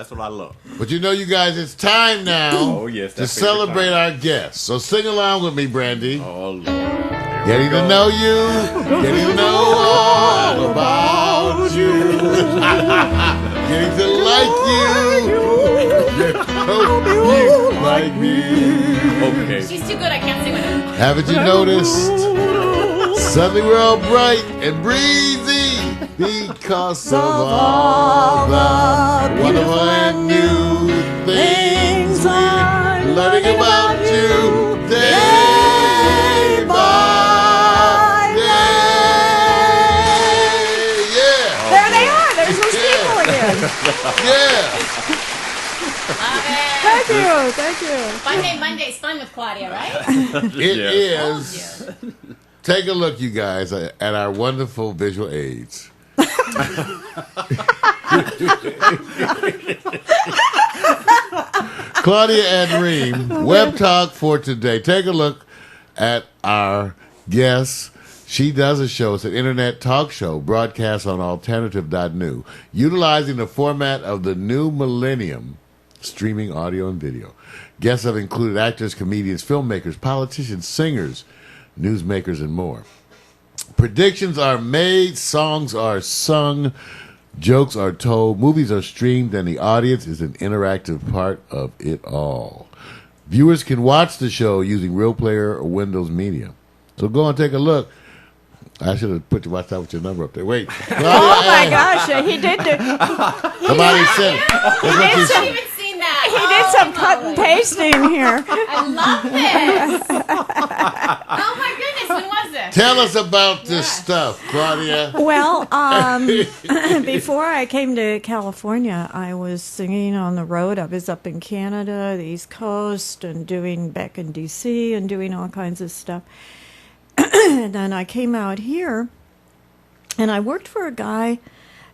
That's what I love. But you know, you guys, it's time now to celebrate our guests. So sing along with me, Brandy. Oh, Lord. Getting to know you, getting to know all about you, getting to like you, hope you like me. Okay. She's too good, I can't sing with her. Haven't you noticed? Suddenly we're all bright and breezy because of all the wonderful and new things we're learning about you day by day. Yeah. There they are. There's those people again. Yeah. Love it. Thank you. Monday's fun with Claudia, right? It is. Take a look, you guys, at our wonderful visual aids. Claudia and Reame, Web Talk for today. Take a look at our guest. She does a show. It's an internet talk show broadcast on alternative.new, utilizing the format of the new millennium, streaming audio and video. Guests have included actors, comedians, filmmakers, politicians, singers, newsmakers, and more. Predictions are made, songs are sung, jokes are told, movies are streamed, and the audience is an interactive part of it all. Viewers can watch the show using Real Player or Windows Media. So go and take a look. I should have put you watch out with your number up there. Wait. Oh my gosh, he did. Somebody said it. That's what you I've said. even seen that. He did some cut and pasting here. I love this. Oh my goodness, when was this? Tell us about this stuff, Claudia. Well, before I came to California, I was singing on the road. I was up in Canada, the East Coast, and doing back in D.C. and doing all kinds of stuff. And then I came out here, and I worked for a guy.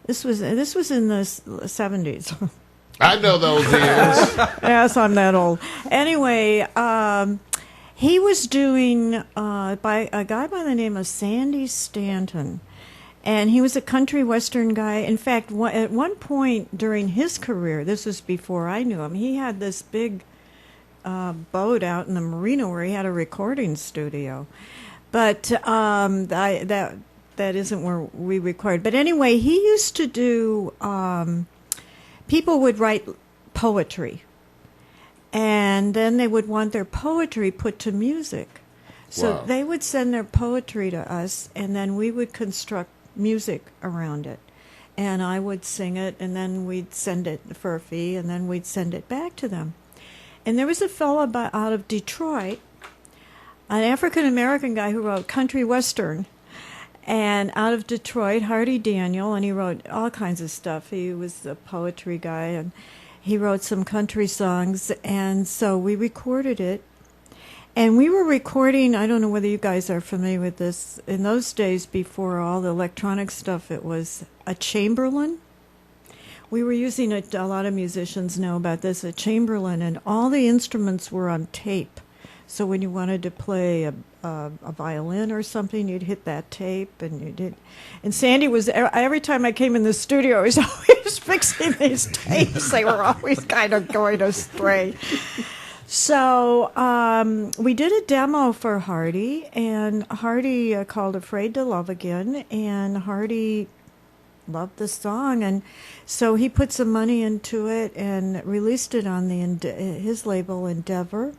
This was in the 70s. I know those years. Yes, I'm that old. Anyway, he was doing by a guy by the name of Sandy Stanton, and he was a country western guy. In fact, at one point during his career, this was before I knew him, he had this big boat out in the marina where he had a recording studio. But that isn't where we record. But anyway, he used to do. People would write poetry, and then they would want their poetry put to music. So they would send their poetry to us, and then we would construct music around it. And I would sing it, and then we'd send it for a fee, and then we'd send it back to them. And there was a fellow out of Detroit, an African-American guy who wrote country western, and out of Detroit, Hardy Daniel, and he wrote all kinds of stuff. He was a poetry guy, and he wrote some country songs, and so we recorded it. And we were recording, I don't know whether you guys are familiar with this, in those days before all the electronic stuff, it was a Chamberlain. We were using a lot of musicians know about this, a Chamberlain, and all the instruments were on tape. So when you wanted to play a violin or something, you'd hit that tape, and you did. And Sandy was every time I came in the studio, he was always fixing these tapes. They were always kind of going astray. So we did a demo for Hardy, and Hardy called "Afraid to Love Again," and Hardy loved the song, and so he put some money into it and released it on his label Endeavor.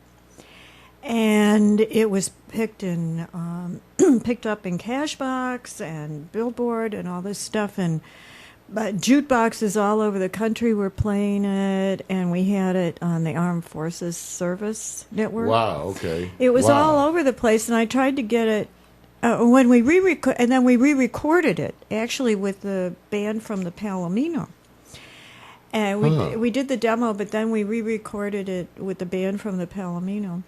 And it was picked up in Cashbox and Billboard and all this stuff, and jukeboxes all over the country were playing it, and we had it on the Armed Forces Service Network. Wow, okay. It was all over the place, and I tried to get it when we and then we re-recorded it actually with the band from the Palomino. And we did the demo, but then we re-recorded it with the band from the Palomino.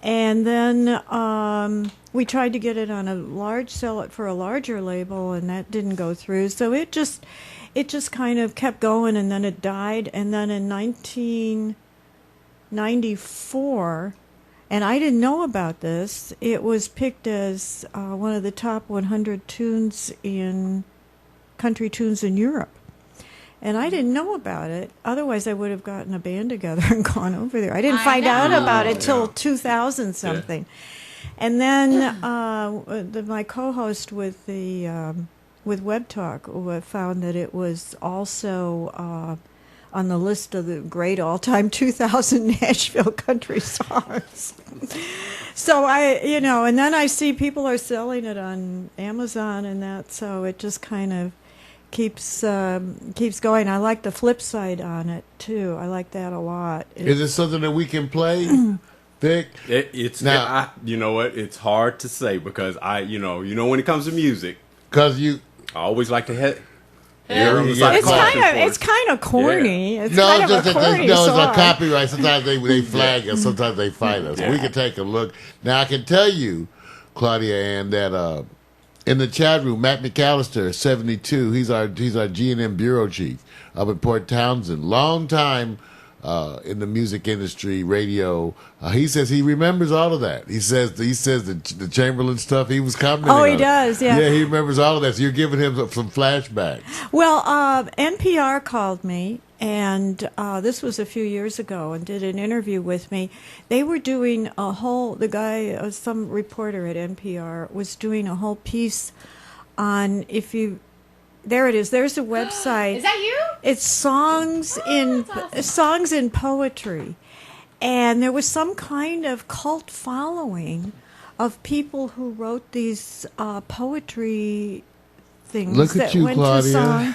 And then we tried to get it on sell it for a larger label, and that didn't go through. So it just kind of kept going, and then it died. And then in 1994, and I didn't know about this, it was picked as one of the top 100 tunes in country tunes in Europe. And I didn't know about it. Otherwise, I would have gotten a band together and gone over there. I didn't find out about it till 2000 something. And then my co-host with Web Talk found that it was also on the list of the great all-time 2000 Nashville country songs. So and then I see people are selling it on Amazon and that, so it just kind of keeps going. I like the flip side on it too. I like that a lot. Is it something that we can play, Vic? You know what? It's hard to say because when it comes to music, because I always like to head. It's kind of corny. Yeah. It's kind of a corny it's song. a copyright. Sometimes they flag us. Sometimes they fight us. We can take a look. Now I can tell you, Claudia, and that in the chat room, Matt McAllister, 72. He's our G&M bureau chief up at Port Townsend. Long time in the music industry, radio. He says he remembers all of that. He says the Chamberlain stuff he was commenting on. Oh, he does, yeah. Yeah, he remembers all of that. So you're giving him some flashbacks. Well, NPR called me, and this was a few years ago, and did an interview with me. They were doing some reporter at NPR was doing a whole piece on there it is. There's a website. Is that you? It's songs in poetry, and there was some kind of cult following of people who wrote these poetry things. Look at that you, went Claudia. to song.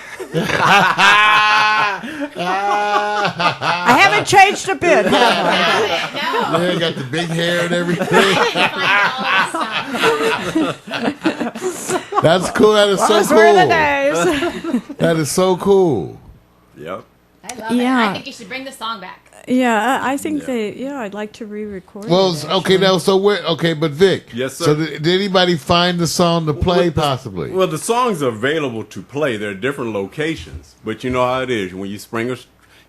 I haven't changed a bit. Have I? Yeah, got the big hair and everything. That's cool. That is so Those cool. were the days. That is so cool. Yep. I love it. I think you should bring the song back. Yeah, I think I'd like to re-record Well, it. okay, now, but Vic. Yes, sir. So did anybody find the song to play, possibly? Well, the songs are available to play. They're different locations, but you know how it is when you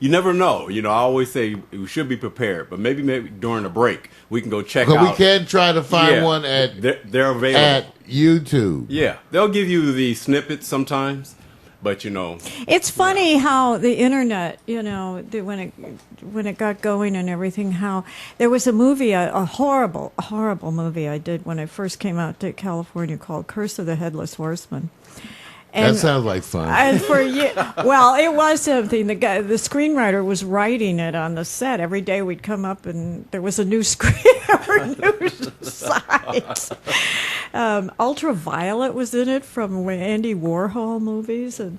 you never know. I always say we should be prepared, but maybe during the break we can go check out. We can try to find one at they're available at YouTube. Yeah, they'll give you the snippets sometimes, but it's funny how the internet, when it got going and everything, how there was a movie, a horrible movie I did when I first came out to California called Curse of the Headless Horseman. And that sounds like fun. And it was something. The screenwriter was writing it on the set. Every day we'd come up and there was a new new site. Ultraviolet was in it from Andy Warhol movies. And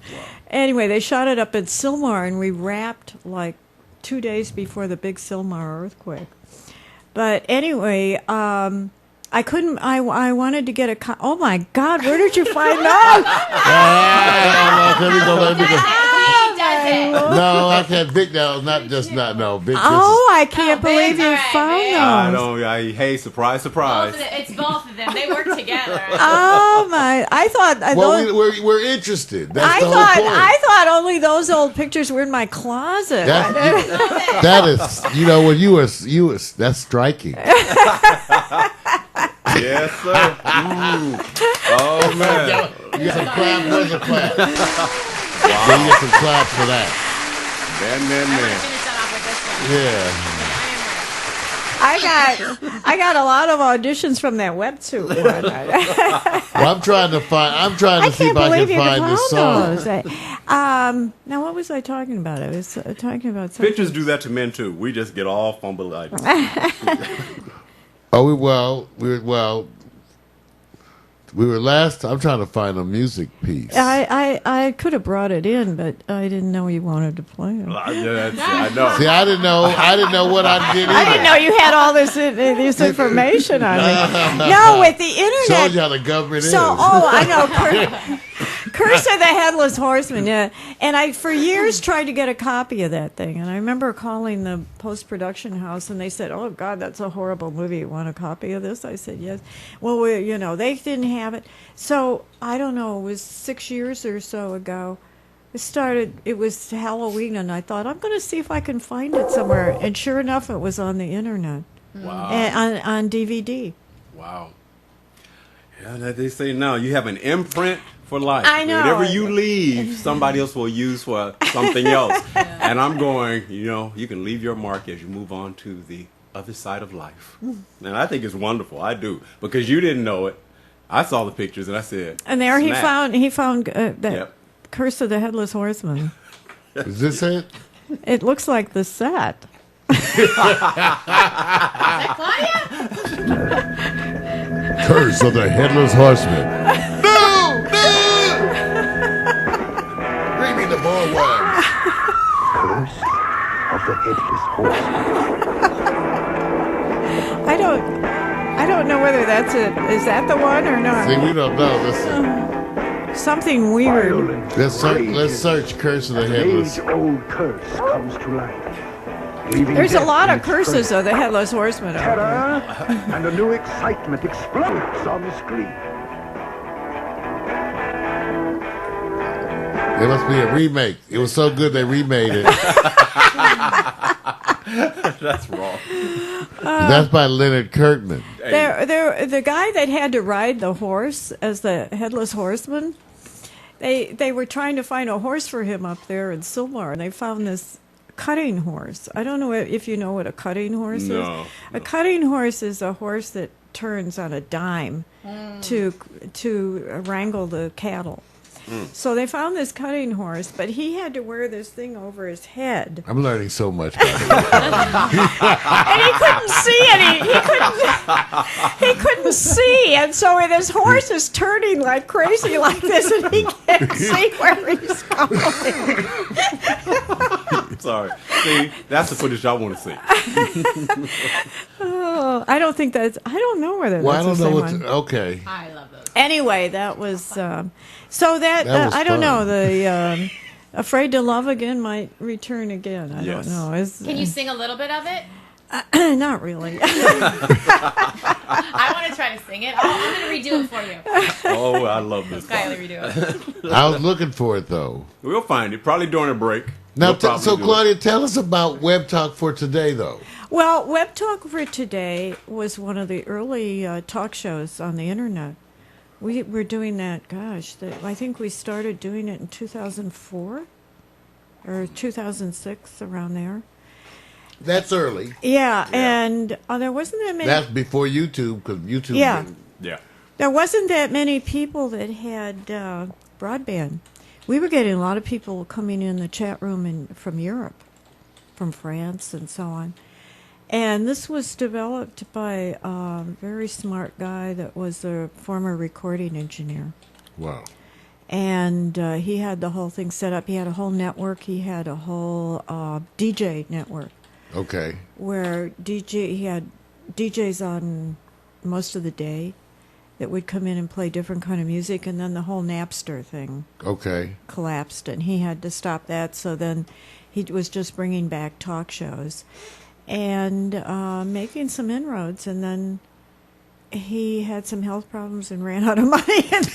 anyway, they shot it up in Sylmar, and we wrapped like 2 days before the big Sylmar earthquake. But anyway, I couldn't. I wanted to get a. Oh my God! Where did you find that? Let me go. He does it. No, I can't. Vic, no, Vic. I can't believe you alright, found Vic. those. Hey, surprise, surprise. It's both of them. They work together. Oh my! I thought. Well, we're interested. That's the whole point. I thought only those old pictures were in my closet. That is, when you were that's striking. Yes, sir. Oh man! You got some claps. Where's the clap? Wow. You get some claps for that. Man. Finish that off with this one. Yeah. I got a lot of auditions from that webtoon one. Well, I'm trying to see if I can find this song. Now, what was I talking about? I was talking about something. Pictures do that to men too. We just get all fumbled. Oh, we were last. I'm trying to find a music piece. I could have brought it in, but I didn't know you wanted to play it. I know. See, I didn't know what I did. I didn't know you had all this information on me. No, with the internet. Shows you how the government is. I know. Curse of the Headless Horseman, yeah. And I, for years, tried to get a copy of that thing. And I remember calling the post-production house, and they said, "Oh, God, that's a horrible movie. You want a copy of this?" I said, "Yes." Well, they didn't have it. So, I don't know, it was 6 years or so ago. It was Halloween, and I thought, I'm going to see if I can find it somewhere. And sure enough, it was on the internet. Wow. On DVD. Wow. Yeah, they say now you have an imprint for life. I know. Whatever you leave, somebody else will use for something else. And I'm going, you can leave your mark as you move on to the other side of life. And I think it's wonderful. I do. Because you didn't know it. I saw the pictures and I said, And there snap. he found that Yep. Curse of the Headless Horseman. Is this it? It looks like the set. Is that Claudia? Curse of the Headless Horseman. No! Bring me the ball wax. Curse of the Headless Horseman. I don't know whether that's it. Is that the one or not? See, we don't know. Something weird. Violent Let's rage search Curse of the and Headless. an age-old curse comes to light. Leaving There's a death lot in of its curses trail. of the Headless Horseman. out there. Terror and a new excitement explodes on the screen. There must be a remake. It was so good they remade it. That's wrong. That's by Leonard Kirkman. The guy that had to ride the horse as the Headless Horseman, they were trying to find a horse for him up there in Sylmar, and they found this cutting horse. I don't know if you know what a cutting horse No, is. A cutting horse is a horse that turns on a dime to wrangle the cattle. So they found this cutting horse, but he had to wear this thing over his head. I'm learning so much. About it. And he couldn't see any. He couldn't see, and so this horse is turning like crazy like this, and he can't see where he's going. Sorry. See, that's the footage I want to see. Oh, I don't think that's. I don't know whether Well, I that's don't the know same what. one. I Okay. love those. Anyway, that was so that, That was I don't know. fun. The Afraid to Love Again might return again. I Yes. don't know. It's, Can you sing a little bit of it? not really. I want to try to sing it. I'm going to redo it for you. Oh, I love this. Kylie, redo it. I was looking for it though. We'll find it probably during a break. Now, We'll probably so do it. Claudia, tell us about Web Talk for today, though. Well, Web Talk for Today was one of the early talk shows on the internet. We were doing that, I think we started doing it in 2004 or 2006, around there. That's early. Yeah, and there wasn't that many. That's before YouTube, because YouTube. Yeah. Yeah. There wasn't that many people that had broadband. We were getting a lot of people coming in the chat room from Europe, from France, and so on. And this was developed by a very smart guy that was a former recording engineer. Wow. And he had the whole thing set up. He had a whole network. He had a whole DJ network Okay. where he had DJs on most of the day that would come in and play different kind of music. And then the whole Napster thing Okay. collapsed, and he had to stop that. So then he was just bringing back talk shows and making some inroads, and then he had some health problems and ran out of money, and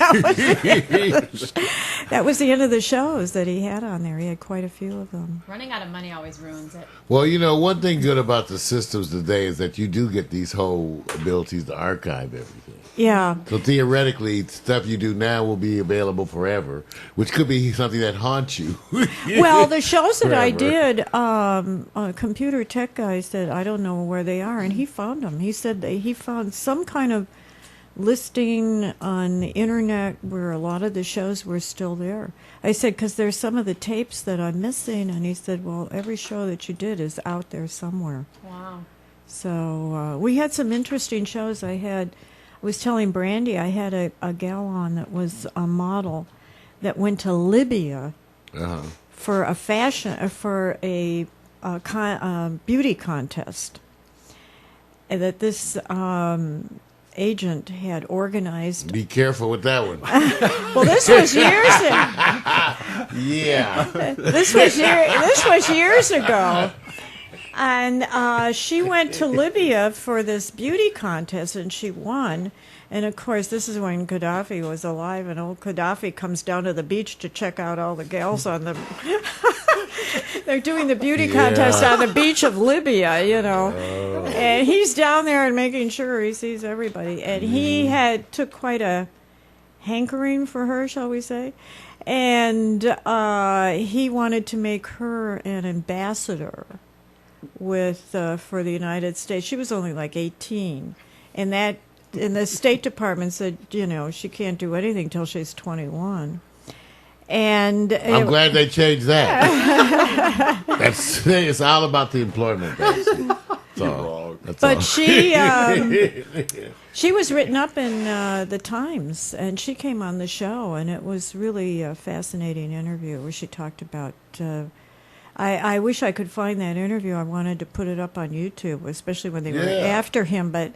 that was the end of the shows that he had on there. He had quite a few of them. Running out of money always ruins it. Well, one thing good about the systems today is that you do get these whole abilities to archive everything. Yeah. So theoretically, stuff you do now will be available forever, which could be something that haunts you. Well, the shows that I Forever. did, a computer tech guy said, I don't know where they are, and he found them. He said that he found some kind of listing on the internet where a lot of the shows were still there. I said, because there's some of the tapes that I'm missing, and he said, well, every show that you did is out there somewhere. Wow. So we had some interesting shows. I was telling Brandy, I had a gal on that was a model that went to Libya for a beauty contest, and that this agent had organized. Be careful with that one. Well, this was years. Yeah. This was years ago. And she went to Libya for this beauty contest, and she won. And, of course, this is when Gaddafi was alive, and old Gaddafi comes down to the beach to check out all the gals on the... They're doing the beauty contest on the beach of Libya, And he's down there and making sure he sees everybody. And he took quite a hankering for her, shall we say. And he wanted to make her an ambassador for the United States. She was only like 18. And the State Department said, she can't do anything till she's 21. And I'm glad they changed that. It's all about the employment base. But she was written up in the Times, and she came on the show, and it was really a fascinating interview where she talked about. I wish I could find that interview. I wanted to put it up on YouTube, especially when they were after him, but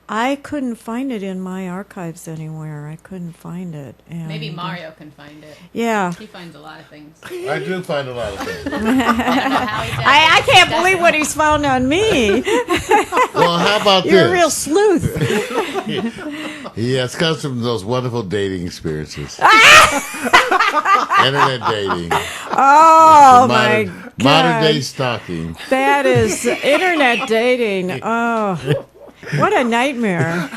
I couldn't find it in my archives anywhere. I couldn't find it. And maybe Mario can find it. Yeah. He finds a lot of things. I do find a lot of things. I can't believe what he's found on me. Well, how about You're this? a real sleuth. Yes, comes from those wonderful dating experiences. Internet dating. Oh, my God. Modern day stalking. That is internet dating. Oh, what a nightmare.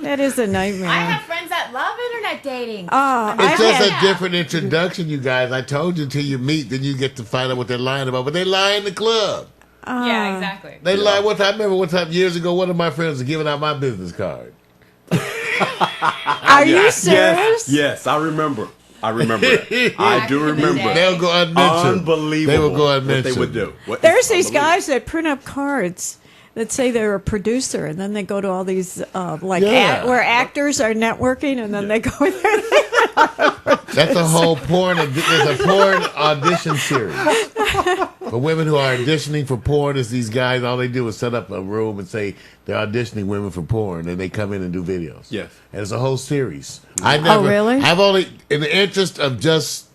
That is a nightmare. I have friends that love internet dating. Oh, It's just a different introduction, you guys. I told you until you meet, then you get to find out what they're lying about. But they lie in the club. Yeah, exactly. They lie. I remember one time years ago, one of my friends was giving out my business card. Are you serious? Yes, I remember. That. I do remember. They'll go unmentioned. Unbelievable. They will go unmentioned. What they would do. There's these guys that print up cards that say they're a producer, and then they go to all these where actors are networking, and then they go there. That's a whole porn. There's a porn audition series for women who are auditioning for porn. Is these guys? All they do is set up a room and say they're auditioning women for porn, and they come in and do videos. Yes, and it's a whole series. Oh, really? I've only, in the interest of just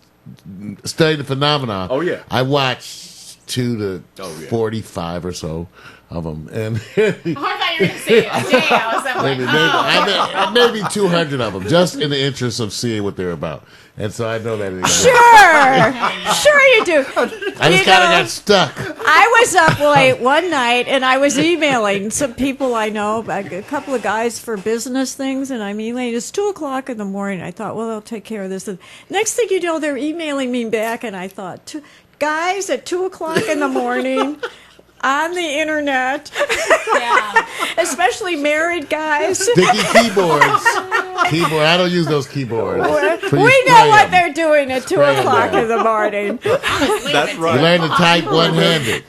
studying the phenomenon. Oh yeah, I watched 2 to 45 or so of them, and I thought you were going to say a day. I was like, maybe 200 of them, just in the interest of seeing what they're about. And so I know that it exists. Sure you do. I just kind of got stuck. I was up late one night, and I was emailing some people I know, a couple of guys for business things, and I'm emailing. It's 2:00 in the morning. I thought, well, they'll take care of this. And next thing you know, they're emailing me back, and I thought, guys, at 2:00 in the morning. On the internet, especially married guys. Sticky keyboards. I don't use those keyboards. We know what they're doing at 2:00 in the morning. That's right. You learn to type one-handed.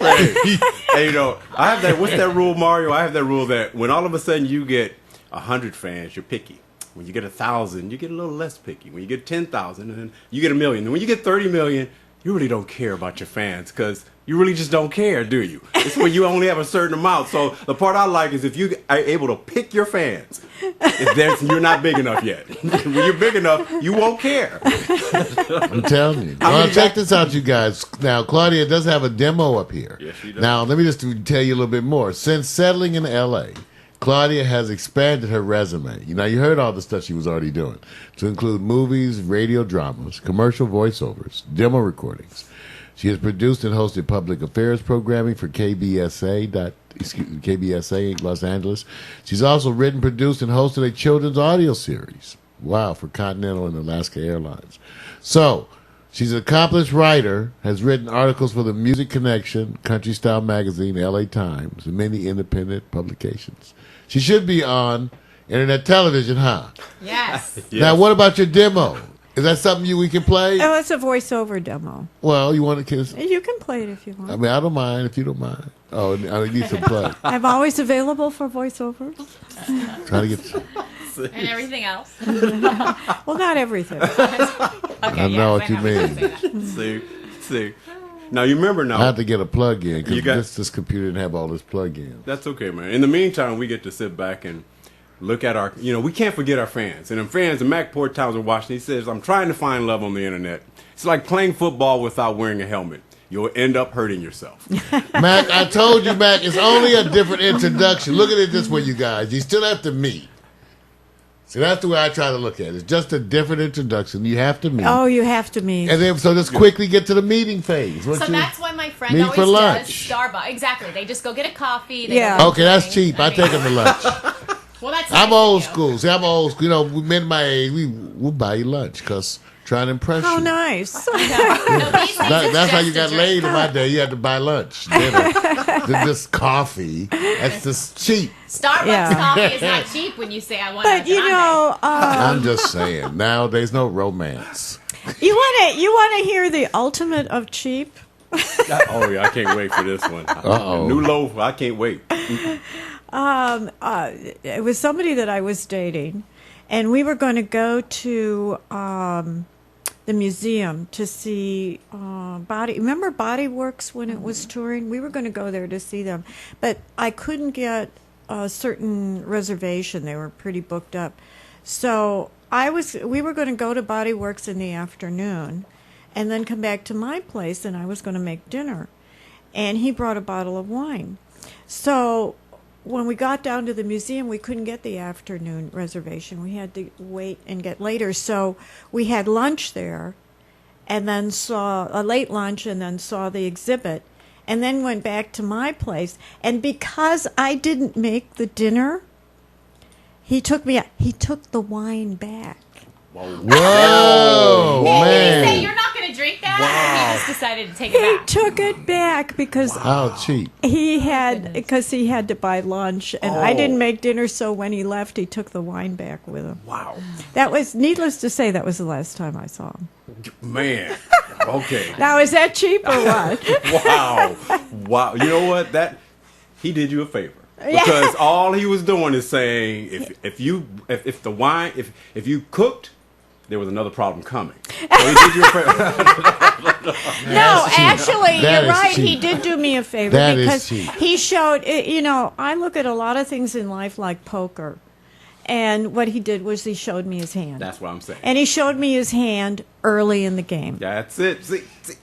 Hey, I have that. What's that rule, Mario? I have that rule that when all of a sudden you get 100 fans, you're picky. When you get 1,000, you get a little less picky. When you get 10,000, and then you get 1 million. And when you get 30 million, you really don't care about your fans because you really just don't care, do you? It's when you only have a certain amount. So the part I like is if you are able to pick your fans, you're not big enough yet. When you're big enough, you won't care. I'm telling you. Well, check this out, you guys. Now, Claudia does have a demo up here. Yes, she does. Now, let me just tell you a little bit more. Since settling in L.A., Claudia has expanded her resume. You heard all the stuff she was already doing, to include movies, radio dramas, commercial voiceovers, demo recordings. She has produced and hosted public affairs programming for KBSA Los Angeles. She's also written, produced, and hosted a children's audio series. Wow, for Continental and Alaska Airlines. So, she's an accomplished writer, has written articles for the Music Connection, Country Style Magazine, LA Times, and many independent publications. She should be on internet television, huh? yes. Now, what about your demo? Is that something we can play? Oh, it's a voiceover demo. Well, you want to kiss? You can play it if you want. I mean, I don't mind if you don't mind. Oh, I need some play. I'm always available for voiceovers. Trying to get. And everything else. Well, not everything. I know what you mean. See. Now, you remember now. I have to get a plug-in because this computer didn't have all this plug-in. That's okay, man. In the meantime, we get to sit back and look at our, we can't forget our fans. And fans, and Mac Portow's in Washington, he says, I'm trying to find love on the internet. It's like playing football without wearing a helmet. You'll end up hurting yourself. Mac, I told you, Mac, it's only a different introduction. Look at it this way, you guys. You still have to meet. See, that's the way I try to look at it. It's just a different introduction. You have to meet. Oh, you have to meet. And then, so just quickly get to the meeting phase. So that's why my friend meet always for does lunch. Starbucks. Exactly. They just go get a coffee. Okay, that's cheap. I take them to lunch. Well, that's I'm old school. See, I'm old school. Men my age, we we'll buy you lunch because trying to impress How you. nice. That's how you got laid in my day. You had to buy lunch, dinner, just coffee. That's just cheap. Starbucks Yeah. coffee is not cheap when you say I want But a you know, I'm just saying. Nowadays, no romance. you want to hear the ultimate of cheap? Oh yeah, I can't wait for this one. Uh-oh. New loaf. I can't wait. It was somebody that I was dating, and we were going to go to the museum to see Remember Body Works when it was touring? We were going to go there to see them, but I couldn't get a certain reservation. They were pretty booked up, so we were going to go to Body Works in the afternoon, and then come back to my place, and I was going to make dinner, and he brought a bottle of wine, so. When we got down to the museum, we couldn't get the afternoon reservation. We had to wait and get later. So we had lunch there, and then saw a late lunch, and then saw the exhibit, and then went back to my place. And because I didn't make the dinner, he took the wine back. Whoa, Did he say man. you're not going to drink that? Or he just decided to take it He back? took it back because How cheap. he had to buy lunch, and I didn't make dinner. So when he left, he took the wine back with him. Wow, That was needless to say. That was the last time I saw him. man. Okay. Now is that cheap or what? Wow. You know what? He did you a favor. Because all he was doing is saying if you cooked, there was another problem coming. So he did you a favor. No, actually, That you're is right. cheap. He did do me a favor That is because cheap. he showed. I look at a lot of things in life like poker, and what he did was he showed me his hand. That's what I'm saying. And he showed me his hand early in the game. That's it. See,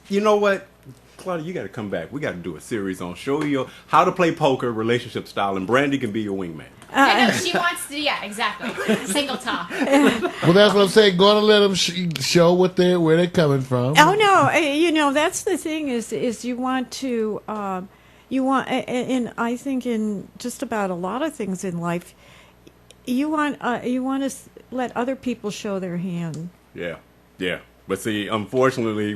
you know what? Claudia, you got to come back. We got to do a series on show you how to play poker, relationship style, and Brandy can be your wingman. I know, she wants to, yeah, exactly. Single talk. Well, that's what I'm saying. Going to let them show where they're coming from. Oh no, that's the thing is you want to and I think in just about a lot of things in life, you want to let other people show their hand. Yeah. But see, unfortunately,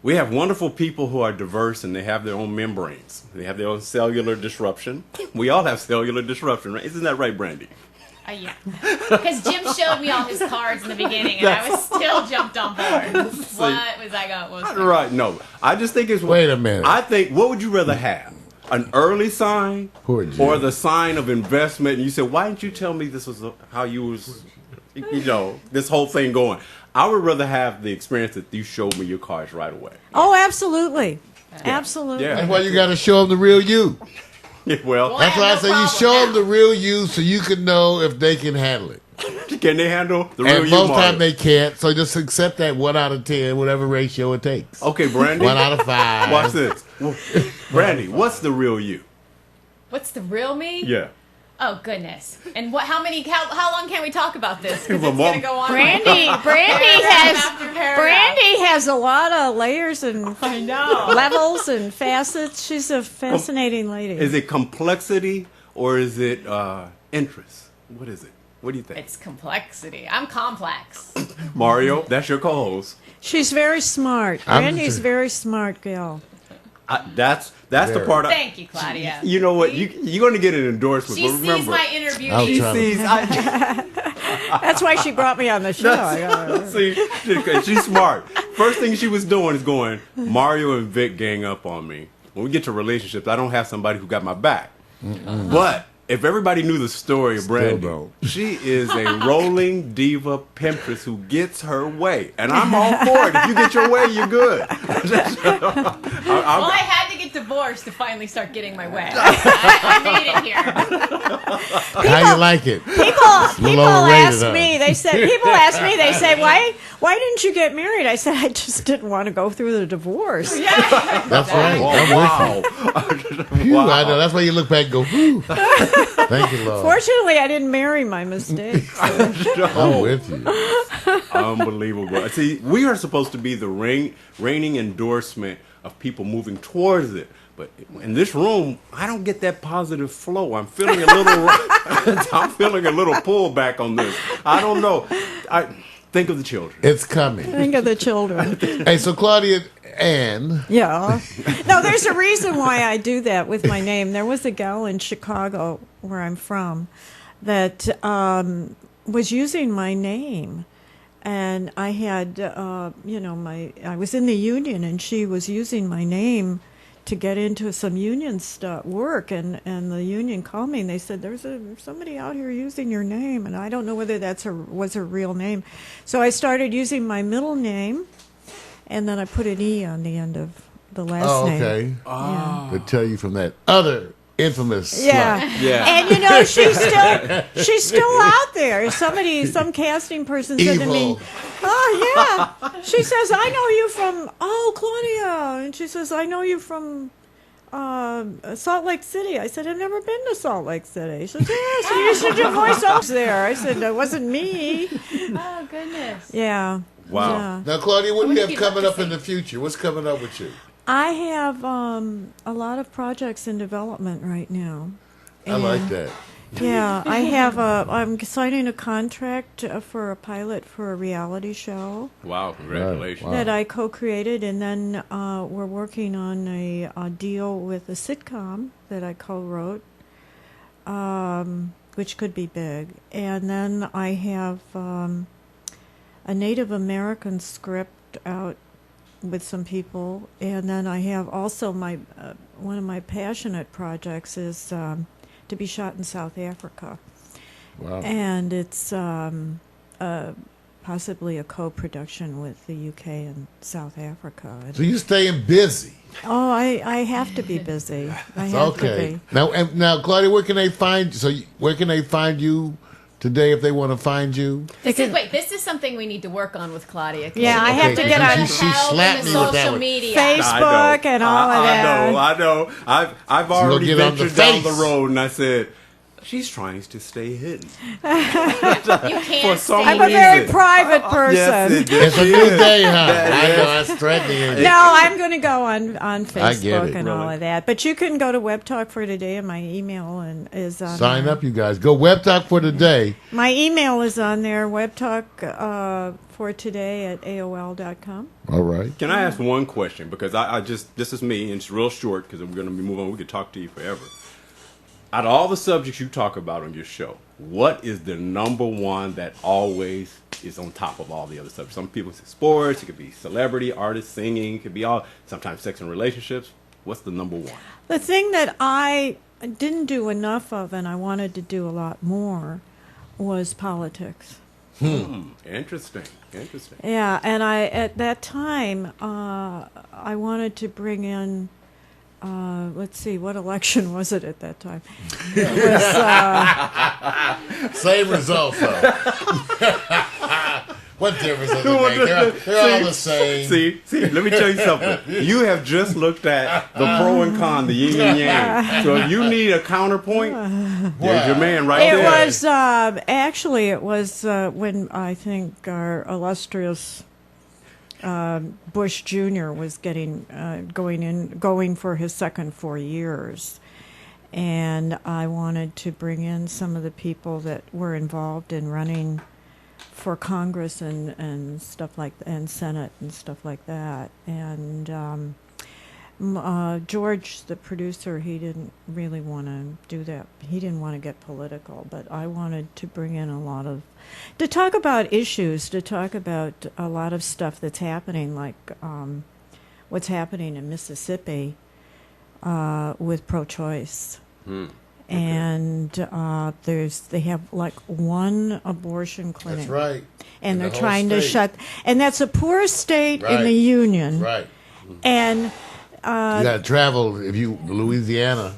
we have wonderful people who are diverse and they have their own membranes. They have their own cellular disruption. We all have cellular disruption, right? Isn't that right, Brandy? Yeah. Because Jim showed me all his cards in the beginning, and I was still jumped on board. What was I going? Right. No, I just think it's. Wait a minute. I think. What would you rather have? An early sign Poor Jim. or the sign of investment? And you said, "Why didn't you tell me this was how you was, this whole thing going?" I would rather have the experience that you showed me your cards right away. Oh, absolutely, absolutely. Yeah. That's why you got to show them the real you. Yeah, well, That's why I say you show them the real you so you can know if they can handle it. can they handle the real And you? most Mario? time they can't, so just accept that 1 out of 10, whatever ratio it takes. Okay, Brandy. 1 out of 5. Watch this. Brandy, what's the real you? What's the real me? Yeah. Oh goodness! And how long can we talk about this? Because For it's mom- gonna go on. Brandy After paragraph. Brandy has a lot of layers and I know. levels and facets. She's a fascinating lady. Is it complexity or is it interest? What is it? What do you think? It's complexity. I'm complex. Mario, that's your co-host. She's very smart. I'm Brandy's just- a very smart girl. That's the part. Thank you, Claudia. You know what? You're going to get an endorsement. She but remember, sees my interview. I'll she try to- sees. That's why she brought me on the show. See, she's smart. First thing she was doing is going, Mario and Vic gang up on me. When we get to relationships, I don't have somebody who got my back. But if everybody knew the story of Brandy, don't. she is a rolling diva pimptress who gets her way. And I'm all for it. If you get your way, you're good. Well, I had to get divorced to finally start getting my way. I made it here. How you like it? People overrated, ask huh? me. They say, why didn't you get married? I said I just didn't want to go through the divorce. That's right. Wow. Phew, I know. That's why you look back and go, whew. Thank you, Lord. Fortunately, I didn't marry my mistakes. I'm with you. Unbelievable. See, we are supposed to be the reigning endorsement of people moving towards it. But in this room, I don't get that positive flow. I'm feeling a little pullback on this. I don't know. Think of the children. It's coming. Think of the children. Hey, so Claudia and Yeah. No, there's a reason why I do that with my name. There was a gal in Chicago, where I'm from, that was using my name. And I had, I was in the union, and she was using my name to get into some union work, and the union called me and they said, there's somebody out here using your name, and I don't know whether was her real name. So I started using my middle name, and then I put an E on the end of the last name. okay. Yeah. To tell you from that other infamous Yeah. slut. Yeah. And she's still out there. Some casting person said to me, Evil. "Oh yeah." She says, "I know you from Claudia," and she says, "I know you from Salt Lake City." I said, "I've never been to Salt Lake City." She says, "Yeah, so you used to do voiceovers there." I said, "It wasn't me." Oh, goodness. Yeah. Wow. Yeah. Now, Claudia, what do What you do have you coming have up to in the future? What's coming up with you? I have a lot of projects in development right now. I like that. Yeah, I have I'm signing a contract for a pilot for a reality show Wow, congratulations. Wow. that I co-created, and then we're working on a deal with a sitcom that I co-wrote, which could be big. And then I have a Native American script out with some people, and then I have also my one of my passionate projects is to be shot in South Africa, Wow. and it's possibly a co-production with the UK and South Africa. So you staying busy. Oh, I have to be busy. I have to Okay. be. Now, Claudia, where can they find you? Where can they find you today if they want to find you? This is something we need to work on with Claudia. Yeah, I have to get on She slapped me with that social one. media. Facebook and all of that. I know. I've already get on the ventured down the face. road, and I said, she's trying to stay hidden. You can't some say I'm a very reason. private person. It's a new day, huh? I know, that's threatening. No, I'm going to go on Facebook get it. and all Really? of that. But you can go to Web Talk for Today, and my email is on Sign there. up, you guys. Go Web Talk for today. My email is on there, webtalk for today at AOL.com. All right. Can I ask one question? Because I just, this is me, and it's real short because we're going to be moving on. We could talk to you forever. Out of all the subjects you talk about on your show, what is the number one that always is on top of all the other subjects? Some people say sports, it could be celebrity, artists, singing, it could be sometimes sex and relationships. What's the number one? The thing that I didn't do enough of, and I wanted to do a lot more, was politics. Interesting. Yeah, and at that time, I wanted to bring in, let's see, what election was it at that time? It was, Same results, though. What difference does it make? They're all the same. See, let me tell you something. You have just looked at the pro and con, the yin and yang. So if you need a counterpoint, there's your man right it there. was, actually, it was when I think our illustrious Bush Jr. was going for his second 4 years. And I wanted to bring in some of the people that were involved in running for Congress and stuff like and Senate and stuff like that. And George, the producer, he didn't really want to do that. He didn't want to get political, but I wanted to bring in to talk about issues, to talk about a lot of stuff that's happening, like what's happening in Mississippi with pro-choice. And they have like one abortion clinic. That's right. And In they're the whole trying to state. and that's the poorest state in Right. the union. Right. And You got to travel Louisiana.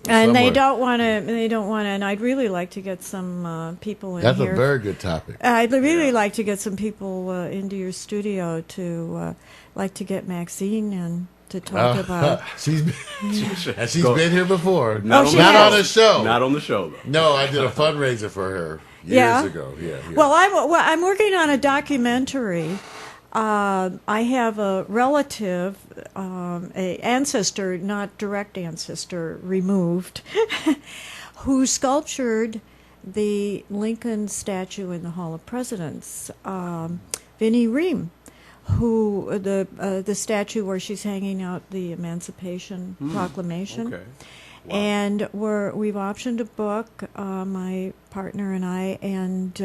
and they somewhere. don't want to, and I'd really like to get some people in That's here. a very good topic. I'd really like to get some people into your studio to like to get Maxine in to talk about. She's been here before. Not she Not has. on the show. Not on the show, though. No, I did a fundraiser for her years Yeah? ago. Yeah. Well, I'm working on a documentary. I have a relative, a ancestor, not direct ancestor, removed, who sculptured the Lincoln statue in the Hall of Presidents, Vinnie Reame, who the statue where she's hanging out the Emancipation Proclamation. Okay. Wow. And we've optioned a book, my partner and I, and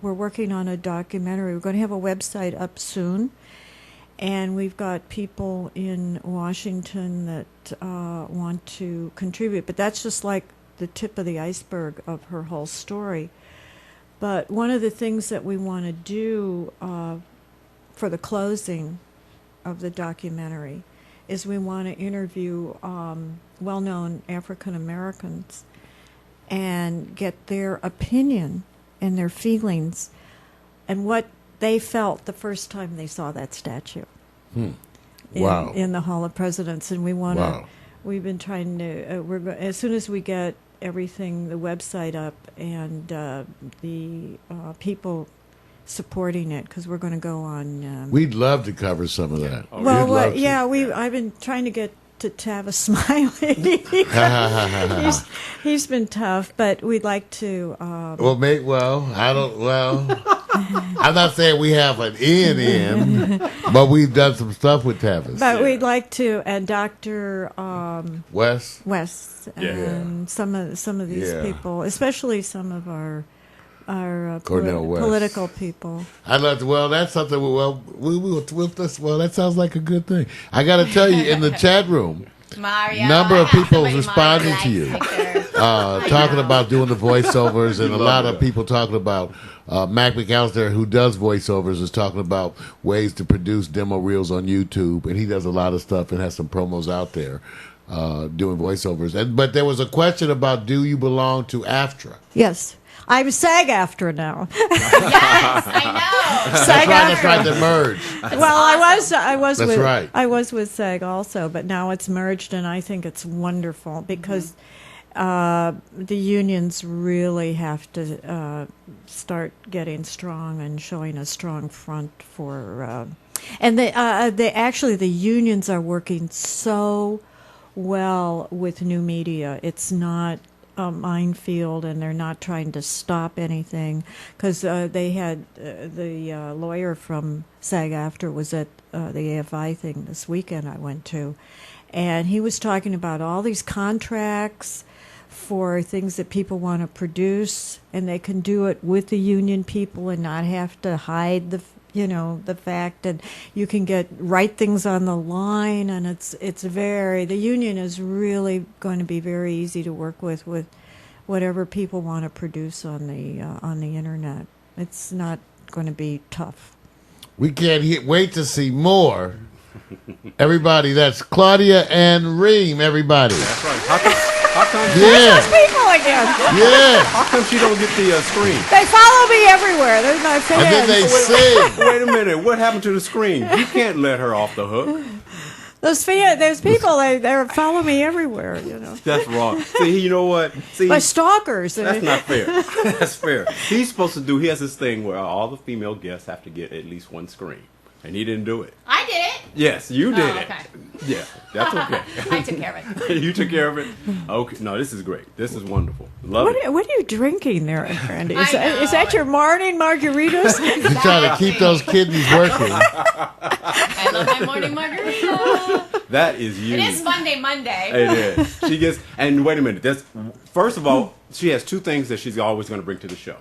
we're working on a documentary. We're going to have a website up soon, and we've got people in Washington that want to contribute. But that's just like the tip of the iceberg of her whole story. But one of the things that we want to do for the closing of the documentary is we want to interview well-known African Americans and get their opinion and their feelings and what they felt the first time they saw that statue. Wow. In the Hall of Presidents. And we want to, Wow. we've been trying to, as soon as we get everything, the website up and the people supporting it, because we're going to go on. We'd love to cover some of that. Oh, Well, We'd love to. I've been trying to get to Tavis Smiley. he's been tough, but we'd like to. I'm not saying we have an in, but we've done some stuff with Tavis. But we'd like to, and Dr. Wes? West and some of these Yeah. people, especially some of our Cornel West. political people. I'd love to. Well, that's something. Well, we'll that sounds like a good thing. I got to tell you, in the chat room, Mario, number of people somebody responding Mario to you, likes pictures. talking about doing the voiceovers, and a lot of people talking about Mac McAllister, who does voiceovers, is talking about ways to produce demo reels on YouTube, and he does a lot of stuff and has some promos out there doing voiceovers. But there was a question about, do you belong to AFTRA? Yes. I'm SAG-AFTRA now. Yes, I know. That's right to merge. Well, I was That's with right. I was with SAG also, but now it's merged, and I think it's wonderful because the unions really have to start getting strong and showing a strong front for. And the unions are working so well with new media. It's not a minefield, and they're not trying to stop anything, because they had the lawyer from SAG-AFTRA was at the AFI thing this weekend I went to, and he was talking about all these contracts for things that people want to produce, and they can do it with the union people and not have to hide the fact that you can write things on the line, and the union is really going to be very easy to work with whatever people want to produce on the internet. It's not going to be tough. We can't wait to see more. Everybody, that's Claudia and Reame, everybody. That's right. How come? Yeah. People again. Yeah. How come she don't get the screen? They follow me everywhere. They're my fans. And then they sing. Wait a minute. What happened to the screen? You can't let her off the hook. Those people, they follow me everywhere. That's wrong. See, you know what? See, My stalkers. that's not fair. That's fair. He's supposed to do. He has this thing where all the female guests have to get at least one screen, and he didn't do it. I did it. Yes, you did Oh, it. okay. Yeah, that's okay. I took care of it. You took care of it. Okay. No, this is great. This is wonderful. Love it. What are you drinking there, Randy? I know. Is that your morning margaritas? You're trying to keep those kidneys working. I love my morning margarita. That is you. It is Monday. It is. She gets. And wait a minute. First of all, she has two things that she's always going to bring to the show: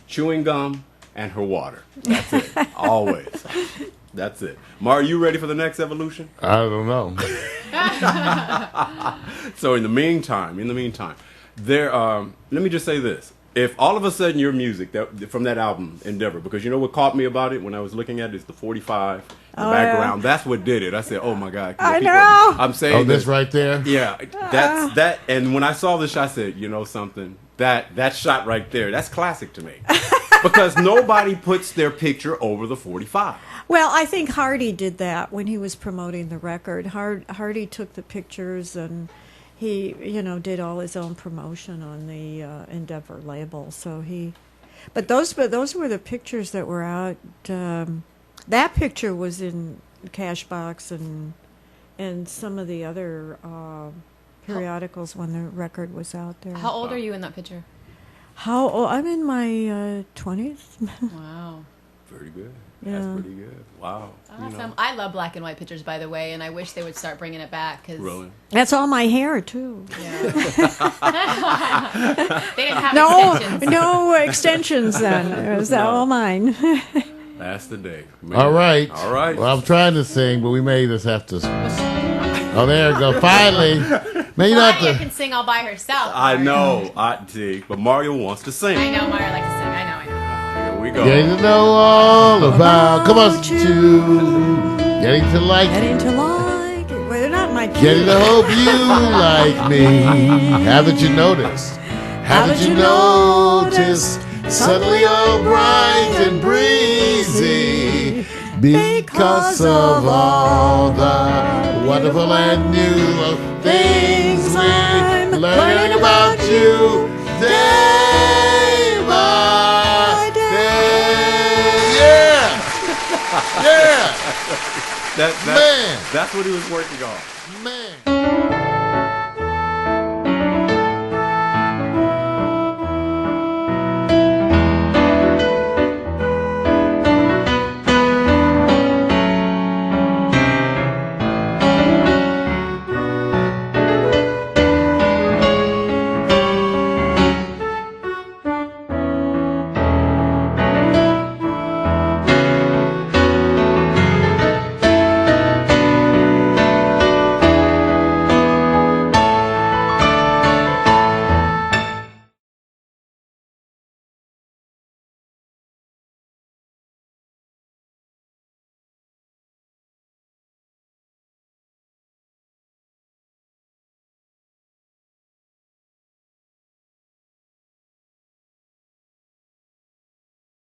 chewing gum and her water. That's it. Always. That's it. Mar, are you ready for the next evolution? I don't know. So in the meantime, there. Let me just say this: if all of a sudden your music from that album Endeavor, because you know what caught me about it when I was looking at it is the 45 in the background. Yeah. That's what did it. I said, "Oh my God!" I know. I'm saying, Oh, this right there. Yeah, that's that. And when I saw this, I said, "You know something? That shot right there, that's classic to me." Because nobody puts their picture over the 45. Well, I think Hardy did that when he was promoting the record. Hardy took the pictures, and he, did all his own promotion on the Endeavor label. So but those were the pictures that were out. That picture was in Cashbox and some of the other periodicals when the record was out there. How old are you in that picture? How old? I'm in my 20s. Wow. Pretty good. Yeah. That's pretty good. Wow. Awesome. I love black and white pictures, by the way, and I wish they would start bringing it back. Really? That's all my hair, too. Yeah. They didn't have extensions. No extensions then. It was all mine. That's the day. Man. All right. All right. Well, I'm trying to sing, but we may just have to. Oh, there we go. Finally. Man, you know Claudia can sing all by herself. I know. I see. But Mario wants to sing. I know Mario likes to sing. I know. Here we go. Getting to know all about. Come on, getting to like. Getting to like it. Well, they're not my kids. Getting to hope you like me. Haven't you noticed? Haven't you noticed? Suddenly all bright and breezy because of all the wonderful and new things we're learning about you day by day. Yeah! Yeah! Man. That's what he was working on. Man.